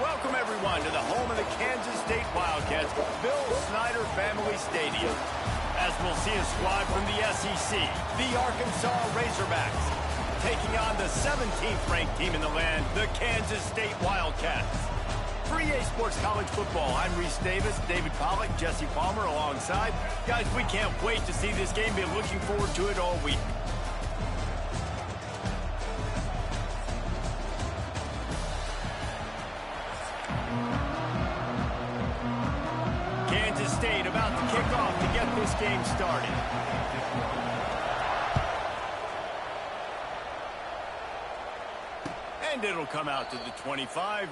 Welcome, everyone, to the home of the Kansas State Wildcats, Bill Snyder Family Stadium. As we'll see a squad from the SEC, the Arkansas Razorbacks, taking on the 17th-ranked team in the land, the Kansas State Wildcats. For EA Sports College Football, I'm Reese Davis, David Pollack, Jesse Palmer alongside. Guys, we can't wait to see this game. Been looking forward to it all week. Kansas State about to kick off to get this game started. And it'll come out to the 25.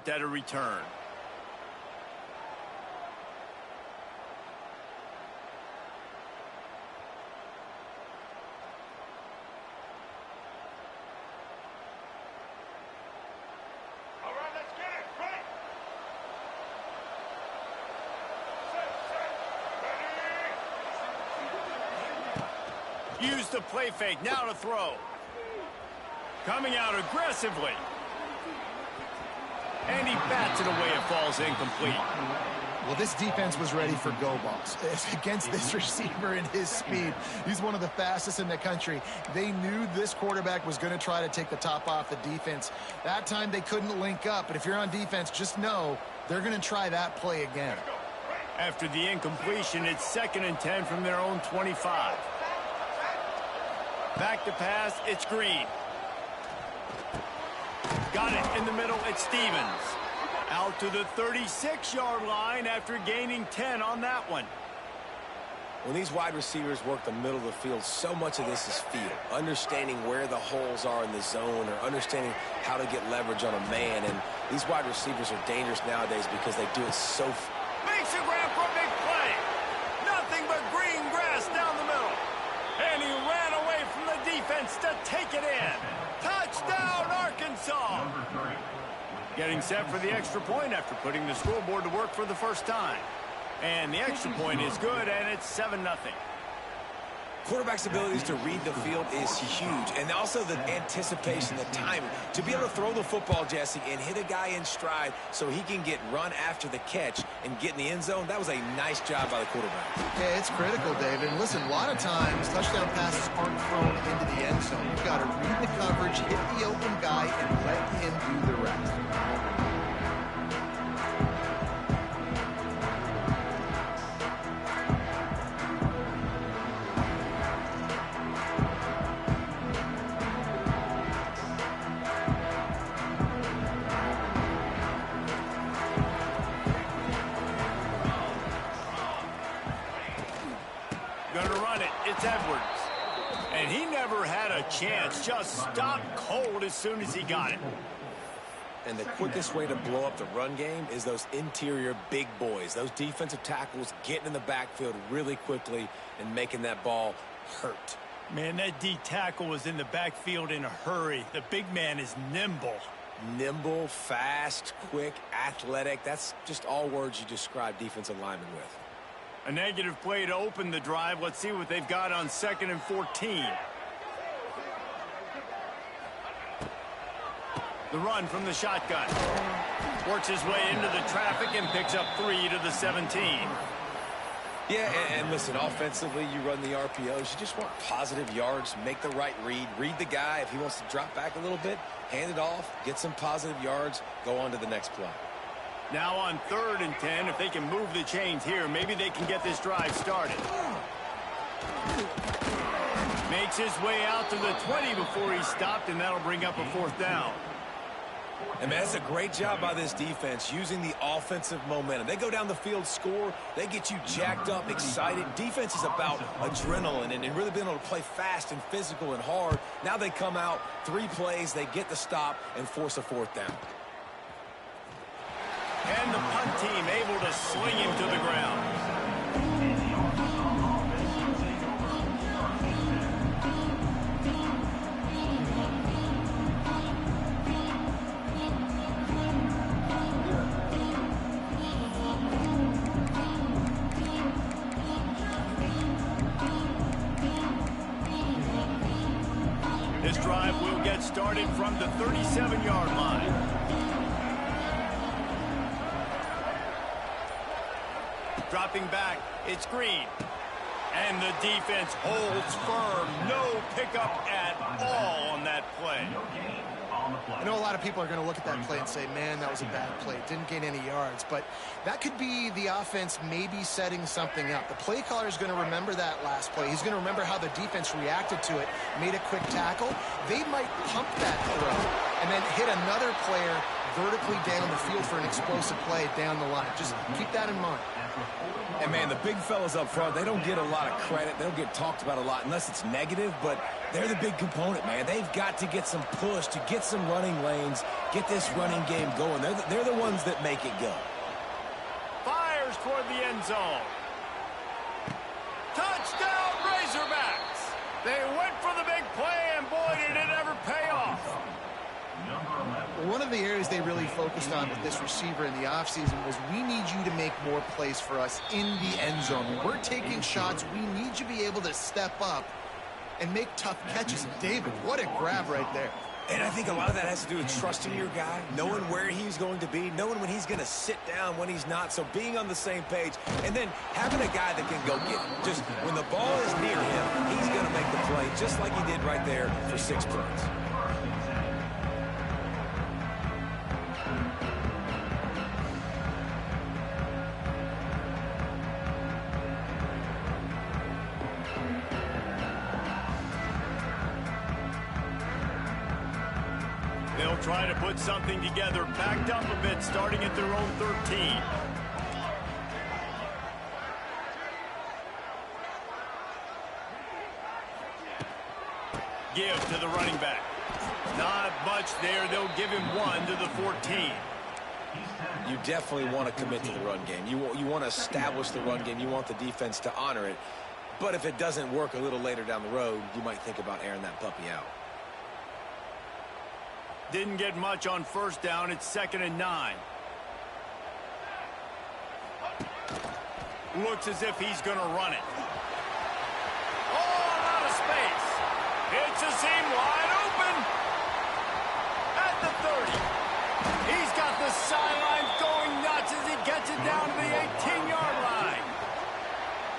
At a return. All right, let's get it. Right. Set, ready. Use the play fake, now to throw. Coming out aggressively. And he bats it away. It falls incomplete. Well, this defense was ready for go balls. Against this receiver and his speed, he's one of the fastest in the country. They knew this quarterback was going to try to take the top off the defense. That time they couldn't link up, but if you're on defense, just know they're going to try that play again. After the incompletion, it's 2nd and 10 from their own 25. Back to pass, it's Green. Got it in the middle, it's Stevens. Out to the 36-yard line after gaining 10 on that one. When these wide receivers work the middle of the field, so much of this is feel. Understanding where the holes are in the zone or understanding how to get leverage on a man. And these wide receivers are dangerous nowadays because they do it so Makes a grab for a big play. Nothing but green grass down the middle. And he ran away from the defense to take it in. Touchdown, Arkansas! Getting set for the extra point after putting the scoreboard to work for the first time. And the extra point is good, and it's 7-0. Quarterback's abilities to read the field is huge, and also the anticipation, the timing. To be able to throw the football, Jesse, and hit a guy in stride so he can get run after the catch and get in the end zone, that was a nice job by the quarterback. Yeah, it's critical, David. And listen, a lot of times, touchdown passes aren't thrown into the end zone. You've got to read the coverage, hit the open guy, and let him do the rest. Gonna run it. It's Edwards. And he never had a chance. Just stopped cold as soon as he got it. And the quickest way to blow up the run game is those interior big boys. Those defensive tackles getting in the backfield really quickly and making that ball hurt. Man, that D tackle was in the backfield in a hurry. The big man is nimble. Nimble, fast, quick, athletic. That's just all words you describe defensive linemen with. A negative play to open the drive. Let's see what they've got on 2nd and 14. The run from the shotgun. Works his way into the traffic and picks up 3 to the 17. Yeah, and listen, offensively, you run the RPOs. You just want positive yards, make the right read the guy. If he wants to drop back a little bit, hand it off, get some positive yards, go on to the next play. Now on 3rd and 10, if they can move the chains here, maybe they can get this drive started. May Makes his way out to the 20 before he stopped, and that'll bring up a 4th down. And, man, that's a great job by this defense using the offensive momentum. They go down the field, score, they get you jacked up, excited. Defense is about adrenaline and really being able to play fast and physical and hard. Now they come out, 3 plays, they get the stop and force a 4th down. And the punt team able to sling him to the ground. This drive will get started from the 37-yard line. Dropping back, it's Green. And the defense holds firm. No pickup at all on that play. I know a lot of people are going to look at that play and say, man, that was a bad play. Didn't gain any yards. But that could be the offense maybe setting something up. The play caller is going to remember that last play. He's going to remember how the defense reacted to it, made a quick tackle. They might pump that throw and then hit another player vertically down the field for an explosive play down the line. Just keep that in mind. And, man, the big fellas up front, they don't get a lot of credit. They don't get talked about a lot unless it's negative, but they're the big component, man. They've got to get some push, to get some running lanes, get this running game going. They're the ones that make it go. Fires toward the end zone. Touchdown, Razorbacks! They went for the big play, and boy, did it ever pay off. One of the areas they really focused on with this receiver in the offseason was we need you to make more plays for us in the end zone. When we're taking shots, we need you to be able to step up and make tough catches. David, what a grab right there. And I think a lot of that has to do with trusting your guy, knowing where he's going to be, knowing when he's going to sit down, when he's not. So being on the same page, and then having a guy that can go get it. Just when the ball is near him, he's going to make the play, just like he did right there for 6 points. They'll try to put something together, backed up a bit, starting at their own 13. Give to the running back. Not much there. They'll give him 1 to the 14. You definitely want to commit to the run game. You want to establish the run game. You want the defense to honor it. But if it doesn't work a little later down the road, you might think about airing that puppy out. Didn't get much on 1st down. It's 2nd and 9. Looks as if he's going to run it. Oh, out of space. It's a seam wide open. At the 30. He's got the sidelines going nuts as he gets it down to the 18-yard line.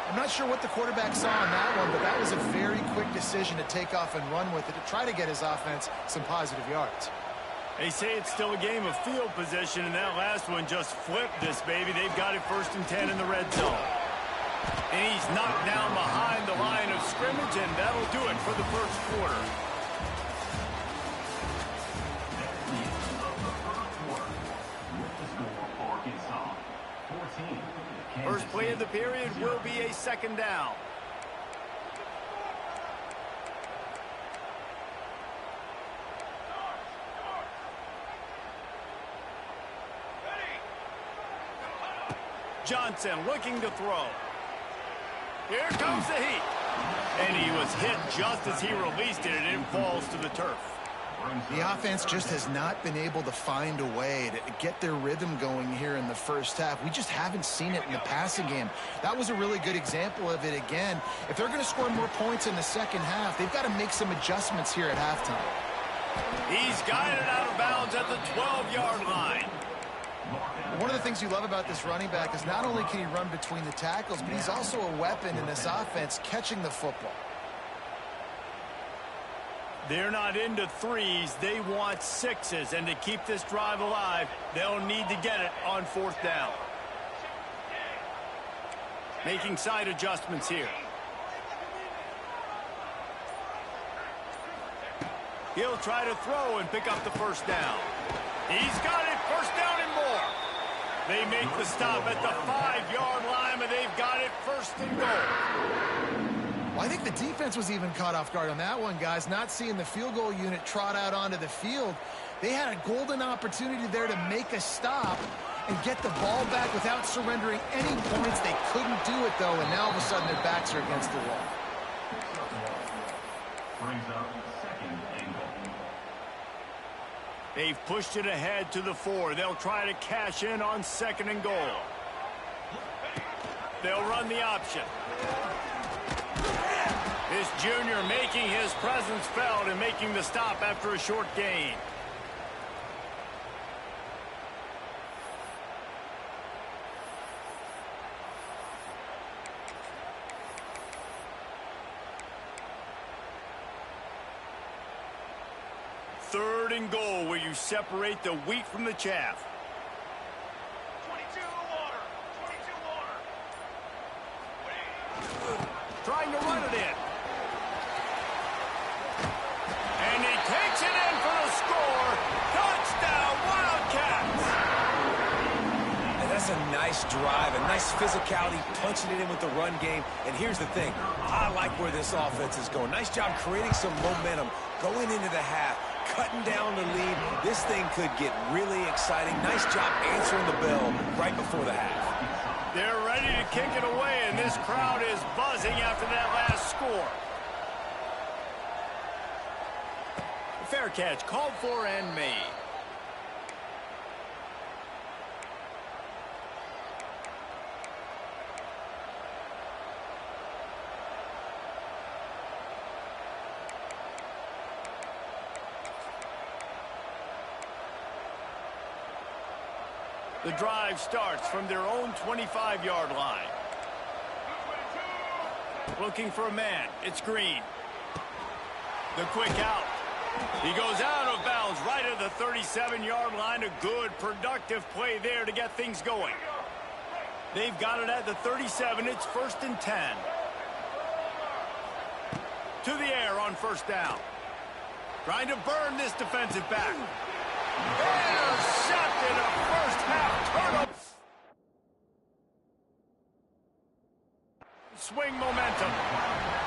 I'm not sure what the quarterback saw on that one, but that was a very quick decision to take off and run with it to try to get his offense some positive yards. They say it's still a game of field position, and that last one just flipped this baby. They've got it 1st and 10 in the red zone. And he's knocked down behind the line of scrimmage, and that'll do it for the 1st quarter. First play of the period will be a 2nd down. Johnson looking to throw. Here comes the heat. And he was hit just as he released it, and it falls to the turf. The offense just has not been able to find a way to get their rhythm going here in the first half. We just haven't seen it in the passing game. That was a really good example of it again. If they're going to score more points in the second half, they've got to make some adjustments here at halftime. He's guided out of bounds at the 12-yard line. One of the things you love about this running back is not only can he run between the tackles, but he's also a weapon in this offense catching the football. They're not into 3s. They want 6s. And to keep this drive alive, they'll need to get it on 4th down. Making side adjustments here. He'll try to throw and pick up the first down. He's got it, first down and more. They make the stop at the 5-yard line, and they've got it first and goal. Well, I think the defense was even caught off guard on that one, guys. Not seeing the field goal unit trot out onto the field. They had a golden opportunity there to make a stop and get the ball back without surrendering any points. They couldn't do it, though, and now all of a sudden their backs are against the wall. Brings up second and goal. They've pushed it ahead to the 4. They'll try to cash in on second and goal. They'll run the option. This junior making his presence felt and making the stop after a short gain. Third and goal, where you separate the wheat from the chaff. 22 water. 22 water. Trying to run it in. And he takes it in for a score. Touchdown, Wildcats! And that's a nice drive, a nice physicality, punching it in with the run game. And here's the thing, I like where this offense is going. Nice job creating some momentum going into the half, cutting down the lead. This thing could get really exciting. Nice job answering the bell right before the half. They're ready to kick it away, and this crowd is buzzing after that last score. Fair catch, called for and made. The drive starts from their own 25-yard line. Looking for a man. It's Green. The quick out. He goes out of bounds right at the 37-yard line. A good, productive play there to get things going. They've got it at the 37. It's first and 10. To the air on first down. Trying to burn this defensive back. Intercepted, a first-half turnover. Swing momentum.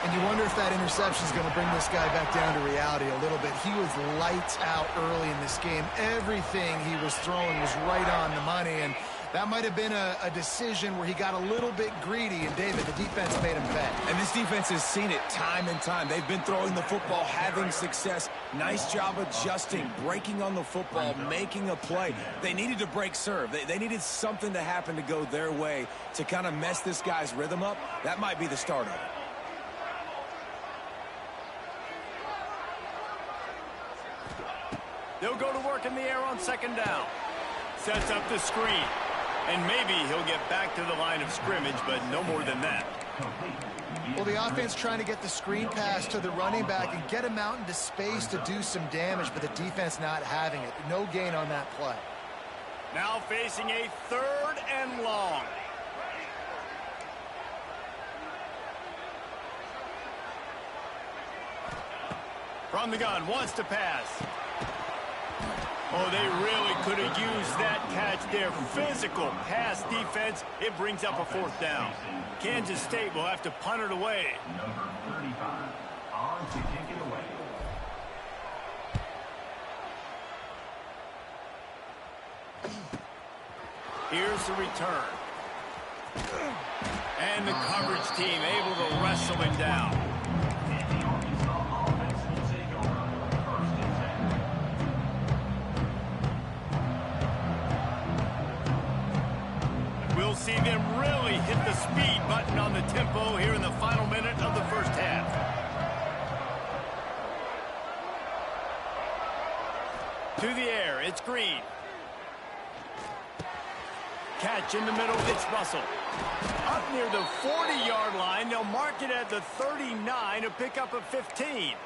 And you wonder if that interception is going to bring this guy back down to reality a little bit. He was lights out early in this game. Everything he was throwing was right on the money, and that might have been a decision where he got a little bit greedy, and David, the defense made him pay. And this defense has seen it time and time. They've been throwing the football, having success. Nice job adjusting, breaking on the football, making a play. They needed to break serve. They needed something to happen to go their way to kind of mess this guy's rhythm up. That might be the start of it. They'll go to work in the air on second down. Sets up the screen. And maybe he'll get back to the line of scrimmage, but no more than that. Well, the offense trying to get the screen pass to the running back and get him out into space to do some damage, but the defense not having it. No gain on that play. Now facing a third and long. From the gun, wants to pass. Oh, they really could have used that catch there. Physical pass defense. It brings up a fourth down. Kansas State will have to punt it away. Number 35 on to kick it away. Here's the return. And the coverage team able to wrestle him down. And the Arkansas offense will take over first and 10. We'll see them really hit the speed button on the tempo here in the final minute of the first half. To the air, it's Green. Catch in the middle, it's Russell. Up near the 40-yard line, they'll mark it at the 39 to pick up a 15.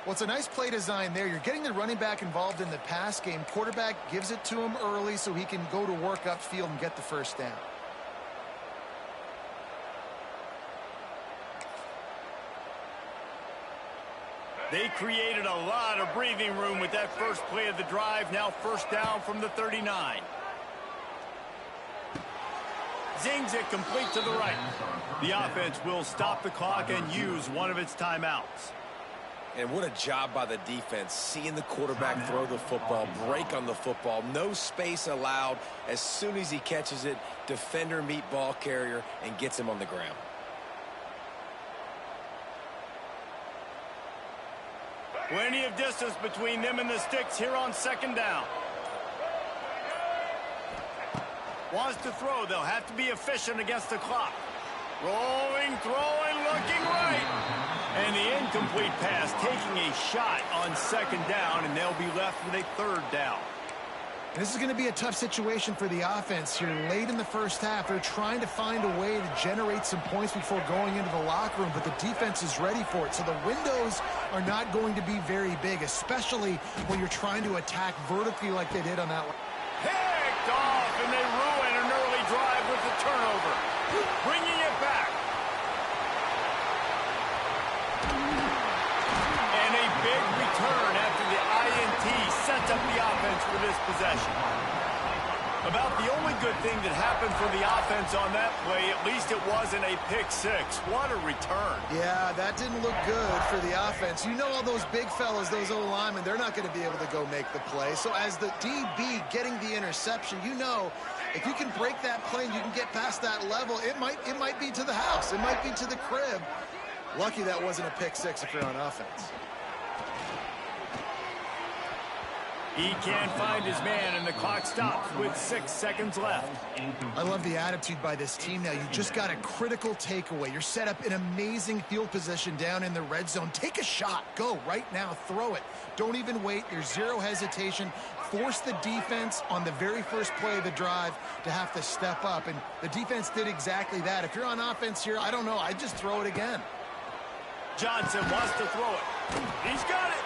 Well, it's a nice play design there. You're getting the running back involved in the pass game. Quarterback gives it to him early so he can go to work upfield and get the first down. They created a lot of breathing room with that first play of the drive. Now first down from the 39. Zings it complete to the right. The offense will stop the clock and use one of its timeouts. And what a job by the defense, seeing the quarterback throw the football, break on the football, no space allowed. As soon as he catches it, defender meet ball carrier and gets him on the ground. Plenty of distance between them and the sticks here on second down. Wants to throw. They'll have to be efficient against the clock. Rolling, throwing, looking right. And the incomplete pass, taking a shot on second down, and they'll be left with a third down. This is going to be a tough situation for the offense here. Late in the first half, they're trying to find a way to generate some points before going into the locker room, but the defense is ready for it. So the windows are not going to be very big, especially when you're trying to attack vertically like they did on that one. Picked off, and they ruin an early drive with the turnover. Bringing it back. And a big return after the INT sets up the offense for this possession. About the only good thing that happened for the offense on that play, at least it wasn't a pick six. What a return. Yeah, that didn't look good for the offense. You know all those big fellas, those O-linemen, they're not going to be able to go make the play. So as the DB getting the interception, you know if you can break that play and you can get past that level, it might be to the house. It might be to the crib. Lucky that wasn't a pick six if you're on offense. He can't find his man, and the clock stops with 6 seconds left. I love the attitude by this team now. You just got a critical takeaway. You're set up in amazing field position down in the red zone. Take a shot. Go right now. Throw it. Don't even wait. There's zero hesitation. Force the defense on the very first play of the drive to have to step up, and the defense did exactly that. If you're on offense here, I don't know. I'd just throw it again. Johnson wants to throw it. He's got it.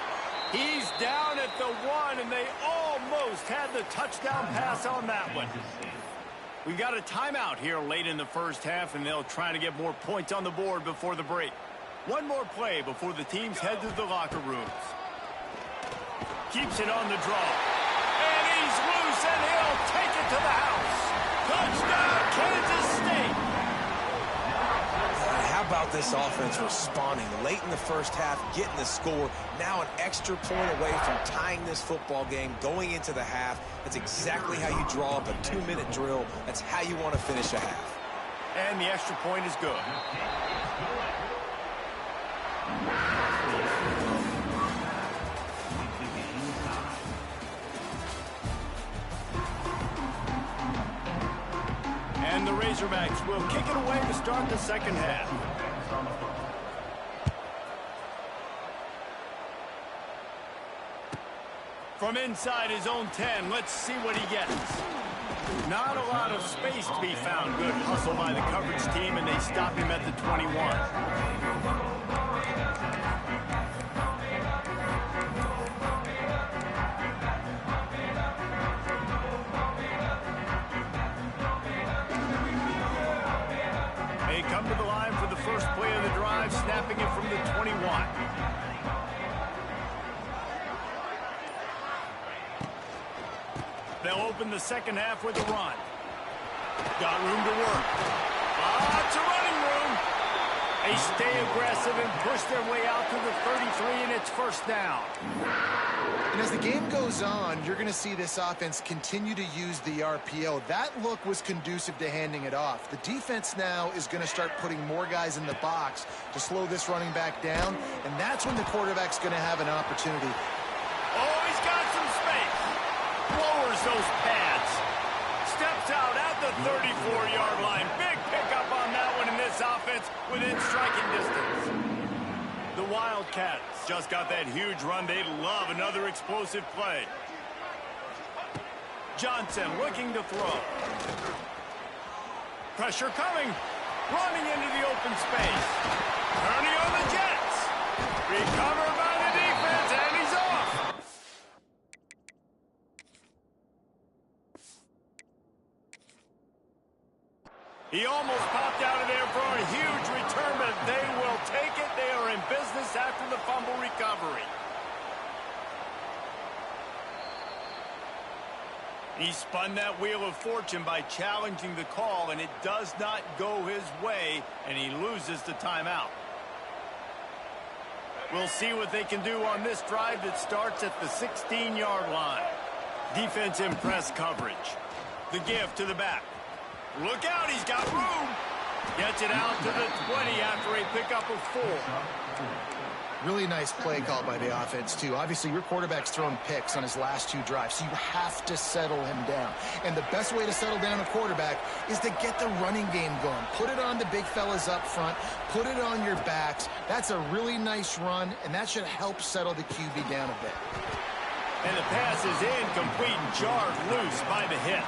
He's down at the 1, and they almost had the touchdown pass on that one. We've got a timeout here late in the first half, and they'll try to get more points on the board before the break. One more play before the teams head to the locker rooms. Keeps it on the draw. And he's loose, and he'll take it to the house. Touchdown, Kansas State. How about this offense responding late in the first half, getting the score, now an extra point away from tying this football game, going into the half. That's exactly how you draw up a 2-minute drill. That's how you want to finish a half. And the extra point is good. And the Razorbacks will kick it away to start the second half. From inside his own 10, let's see what he gets. Not a lot of space to be found. Good hustle by the coverage team, and they stop him at the 21. They come to the line for the first play of the drive, snapping it from the 21. They'll open the second half with a run. Got room to work. Lots of running room. They stay aggressive and push their way out to the 33, and it's first down. And as the game goes on, you're going to see this offense continue to use the RPO. That look was conducive to handing it off. The defense now is going to start putting more guys in the box to slow this running back down, and that's when the quarterback's going to have an opportunity. Oh, he's got some space. Lowers those pads. Steps out at the 34-yard line. Big pickup on that one in this offense within striking distance. The Wildcats just got that huge run. They'd love another explosive play. Johnson looking to throw. Pressure coming. Running into the open space. Turning on the Jets. Recovered by the defense, and he's off. He almost popped out of there for a huge return, but they will take it. They are in business after the fumble recovery. He spun that wheel of fortune by challenging the call, and it does not go his way, and he loses the timeout. We'll see what they can do on this drive that starts at the 16-yard line. Defense in press coverage. The give to the back. Look out, he's got room. Gets it out to the 20 after a pickup of 4. Really nice play call by the offense, too. Obviously, your quarterback's thrown picks on his last 2 drives, so you have to settle him down. And the best way to settle down a quarterback is to get the running game going. Put it on the big fellas up front. Put it on your backs. That's a really nice run, and that should help settle the QB down a bit. And the pass is incomplete and jarred loose by the hit.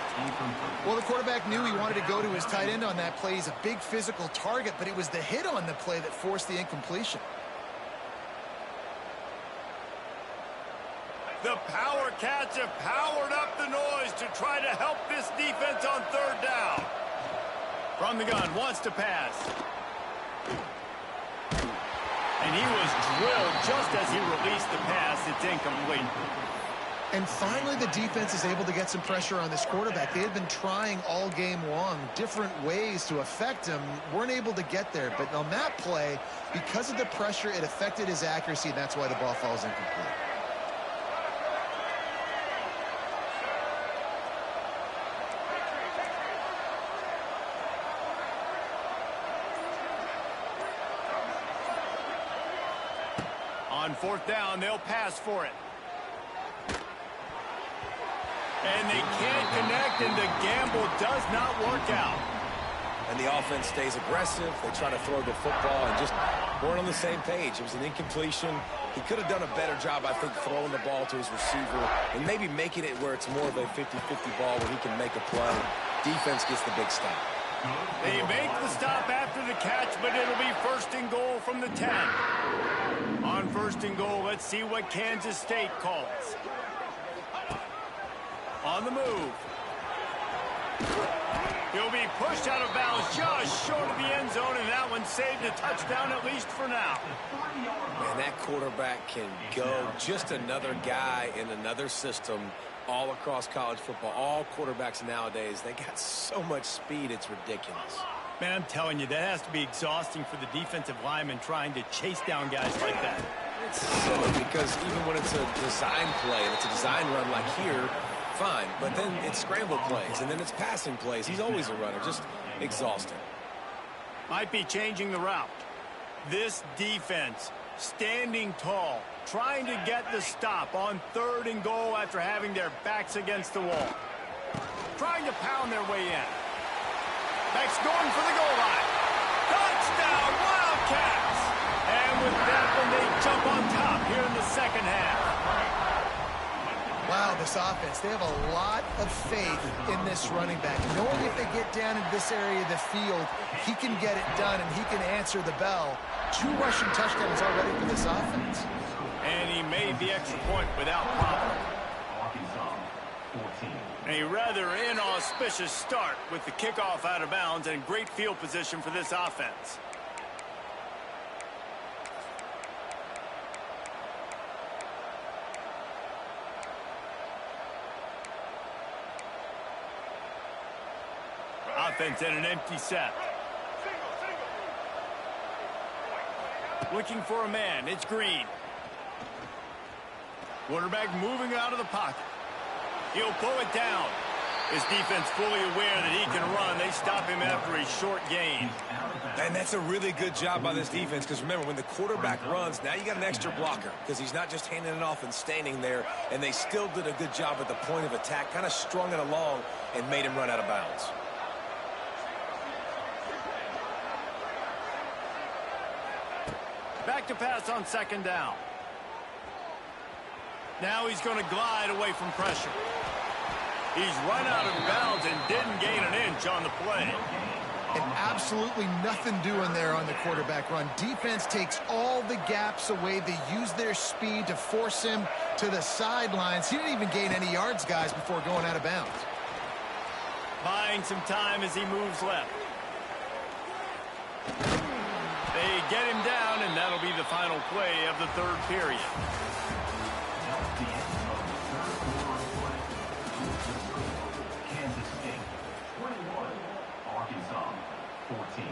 Well, the quarterback knew he wanted to go to his tight end on that play. He's a big physical target, but it was the hit on the play that forced the incompletion. The Power Cats have powered up the noise to try to help this defense on 3rd down. From the gun, wants to pass. And he was drilled just as he released the pass. It's incomplete. And finally, the defense is able to get some pressure on this quarterback. They had been trying all game long different ways to affect him. Weren't able to get there. But on that play, because of the pressure, it affected his accuracy, and that's why the ball falls incomplete. On 4th down, they'll pass for it. And they can't connect, and the gamble does not work out. And the offense stays aggressive. They try to throw the football and just weren't on the same page. It was an incompletion. He could have done a better job, I think, throwing the ball to his receiver and maybe making it where it's more of a 50-50 ball where he can make a play. Defense gets the big stop. They make the stop after the catch, but it'll be 1st and goal from the 10. On 1st and goal, let's see what Kansas State calls. On the move. He'll be pushed out of bounds just short of the end zone, and that one saved a touchdown at least for now. Man, that quarterback can go. Just another guy in another system all across college football. All quarterbacks nowadays, they got so much speed, it's ridiculous. Man, I'm telling you, that has to be exhausting for the defensive lineman trying to chase down guys like that. It's silly because even when it's a design play and it's a design run like here, fine. But then it's scramble plays and then it's passing plays. He's always a runner, just exhausting. Might be changing the route. This defense standing tall, trying to get the stop on 3rd and goal after having their backs against the wall. Trying to pound their way in. Backs going for the goal line. Touchdown, Wildcats! And with that one, they jump on top here in the 2nd half. Wow, this offense, they have a lot of faith in this running back. Knowing if they get down in this area of the field, he can get it done and he can answer the bell. 2 rushing touchdowns already for this offense. And he made the extra point without problem. A rather inauspicious start with the kickoff out of bounds and great field position for this offense. Offense in an empty set. Looking for a man. It's Green. Quarterback moving out of the pocket. He'll pull it down. His defense fully aware that he can run. They stop him after a short gain. And that's a really good job by this defense because remember, when the quarterback runs, now you got an extra blocker because he's not just handing it off and standing there, and they still did a good job at the point of attack, kind of strung it along and made him run out of bounds. Back to pass on 2nd down. Now he's going to glide away from pressure. He's run out of bounds and didn't gain an inch on the play. And absolutely nothing doing there on the quarterback run. Defense takes all the gaps away. They use their speed to force him to the sidelines. He didn't even gain any yards, guys, before going out of bounds. Buying some time as he moves left. They get him down, and that'll be the final play of the 3rd period. Kansas State 21, Arkansas 14.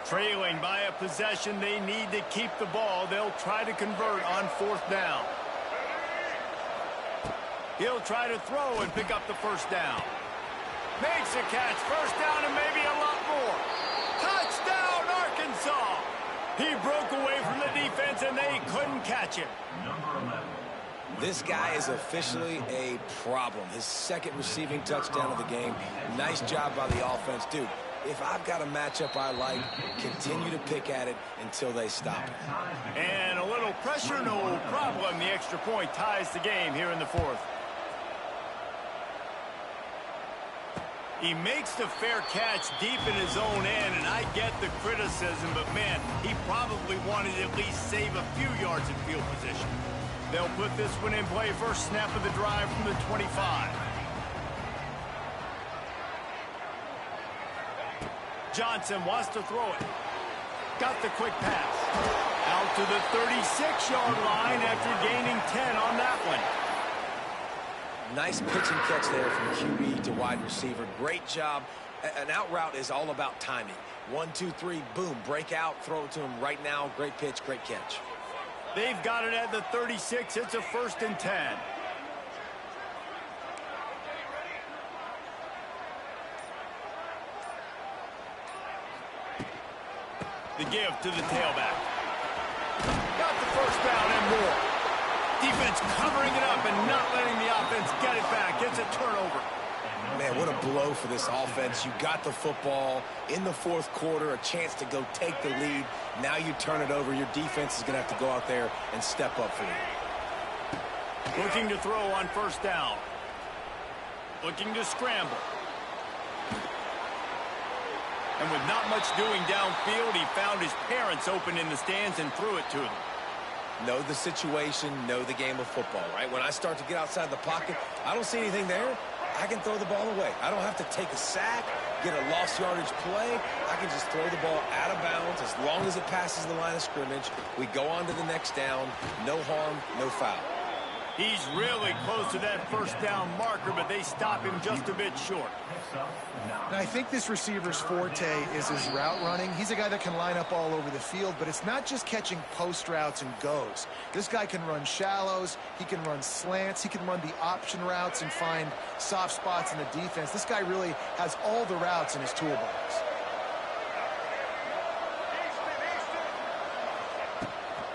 Trailing by a possession, they need to keep the ball. They'll try to convert on 4th down. He'll try to throw and pick up the first down. Makes a catch, first down, and maybe a lot more. Touchdown, Arkansas! He broke away from the defense, and they couldn't catch him. Number 11. This guy is officially a problem. His 2nd receiving touchdown of the game. Nice job by the offense. Dude, if I've got a matchup I like, continue to pick at it until they stop it. And a little pressure, no problem. The extra point ties the game here in the 4th. He makes the fair catch deep in his own end, and I get the criticism, but man, he probably wanted to at least save a few yards in field position. They'll put this one in play, first snap of the drive from the 25. Johnson wants to throw it. Got the quick pass. Out to the 36-yard line after gaining 10 on that one. Nice pitch and catch there from QB to wide receiver. Great job. An out route is all about timing. 1, 2, 3, boom, break out, throw it to him right now. Great pitch, great catch. They've got it at the 36. It's a 1st and 10. The give to the tailback. Got the first down and more. Defense covering it up and not letting the offense get it back. Gets a turnover. Man, what a blow for this offense. You got the football in the 4th quarter, a chance to go take the lead. Now you turn it over. Your defense is going to have to go out there and step up for you. Looking to throw on 1st down. Looking to scramble. And with not much doing downfield, he found his parents open in the stands and threw it to them. Know the situation, know the game of football, right? When I start to get outside the pocket, I don't see anything there. I can throw the ball away. I don't have to take a sack, get a lost yardage play. I can just throw the ball out of bounds as long as it passes the line of scrimmage. We go on to the next down. No harm, no foul. He's really close to that first down marker, but they stop him just a bit short. And I think this receiver's forte is his route running. He's a guy that can line up all over the field, but it's not just catching post routes and goes. This guy can run shallows, he can run slants, he can run the option routes and find soft spots in the defense. This guy really has all the routes in his toolbox.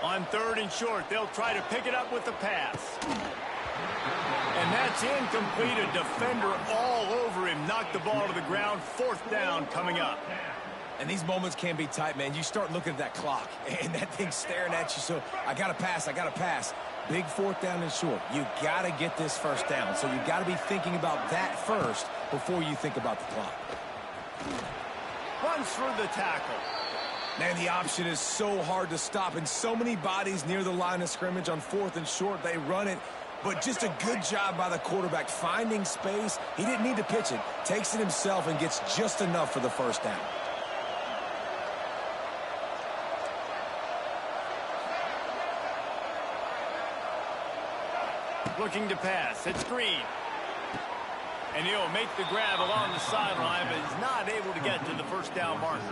On 3rd and short, they'll try to pick it up with the pass. And that's incomplete. A defender all over him. Knocked the ball to the ground. 4th down coming up. And these moments can be tight, man. You start looking at that clock, and that thing's staring at you. So I got to pass, I got to pass. Big 4th down and short. You got to get this first down. So you got to be thinking about that first before you think about the clock. Runs through the tackle. Man, the option is so hard to stop, and so many bodies near the line of scrimmage on 4th and short. They run it, but just a good job by the quarterback finding space. He didn't need to pitch it. Takes it himself and gets just enough for the first down. Looking to pass. It's Green. And he'll make the grab along the sideline, but he's not able to get to the first down marker.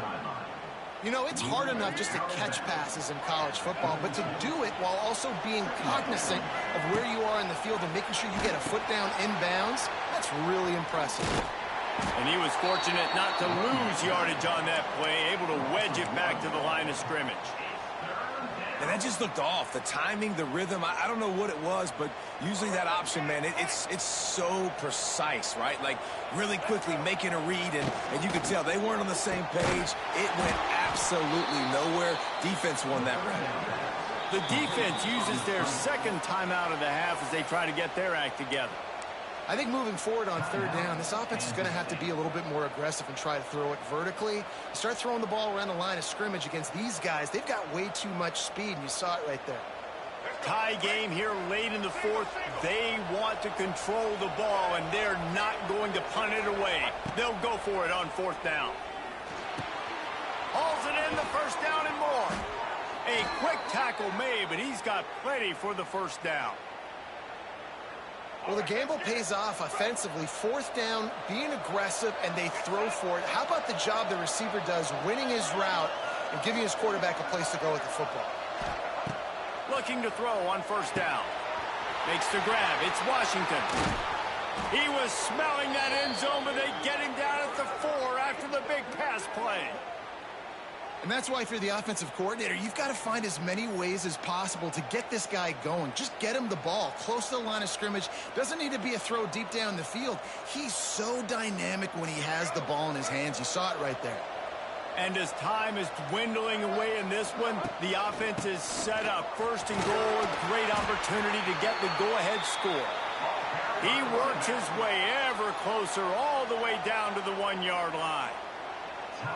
You know, it's hard enough just to catch passes in college football, but to do it while also being cognizant of where you are in the field and making sure you get a foot down inbounds, that's really impressive. And he was fortunate not to lose yardage on that play, able to wedge it back to the line of scrimmage. And that just looked off. The timing, the rhythm, I don't know what it was, but usually that option, man, it's so precise, right? Like, really quickly making a read, and you could tell they weren't on the same page. It went absolutely nowhere. Defense won that round. The defense uses their 2nd timeout of the half as they try to get their act together. I think moving forward on 3rd down, this offense is going to have to be a little bit more aggressive and try to throw it vertically. Start throwing the ball around the line of scrimmage against these guys. They've got way too much speed, and you saw it right there. Tie game here late in the 4th. They want to control the ball, and they're not going to punt it away. They'll go for it on 4th down. hauls it in, the first down and more. A quick tackle made, but he's got plenty for the first down. Well, the gamble pays off offensively. Fourth down, being aggressive, and they throw for it. How about the job the receiver does winning his route and giving his quarterback a place to go with the football? Looking to throw on first down. Makes the grab. It's Washington. He was smelling that end zone, but they get him down at the 4 after the big pass play. And that's why if you're the offensive coordinator, you've got to find as many ways as possible to get this guy going. Just get him the ball close to the line of scrimmage. Doesn't need to be a throw deep down the field. He's so dynamic when he has the ball in his hands. You saw it right there. And as time is dwindling away in this one, the offense is set up. First and goal, a great opportunity to get the go-ahead score. He works his way ever closer all the way down to the 1-yard line.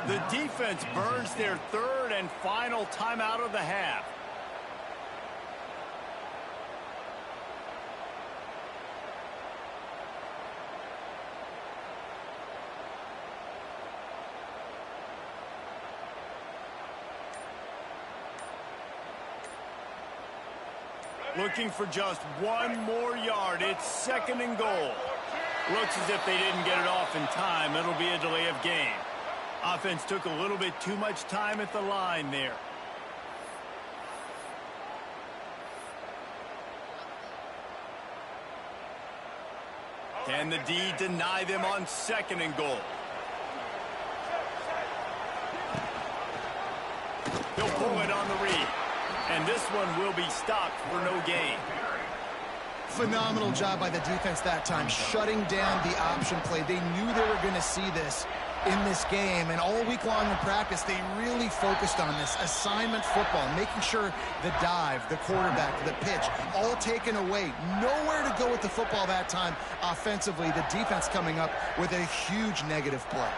The defense burns their third and final timeout of the half. Looking for just one more yard. It's second and goal. Looks as if they didn't get it off in time. It'll be a delay of game. Offense took a little bit too much time at the line there. Can the D deny them on second and goal? He'll pull it on the read. And this one will be stopped for no gain. Phenomenal job by the defense that time, shutting down the option play. They knew they were going to see this in this game, and all week long in practice, they really focused on this assignment football, making sure the dive, the quarterback, the pitch, all taken away. Nowhere to go with the football that time offensively. The defense coming up with a huge negative play.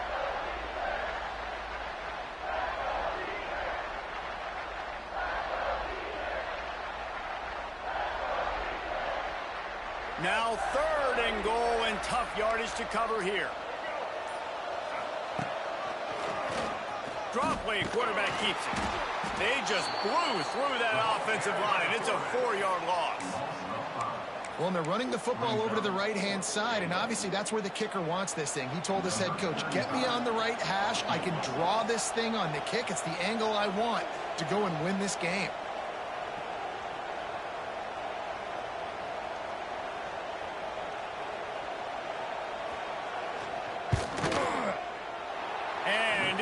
Now third and goal, and tough yardage to cover here. Drop play, quarterback keeps it. They just blew through that offensive line. It's a 4-yard loss. Well, and they're running the football over to the right-hand side, and obviously that's where the kicker wants this thing. He told his head coach, get me on the right hash. I can draw this thing on the kick. It's the angle I want to go and win this game. And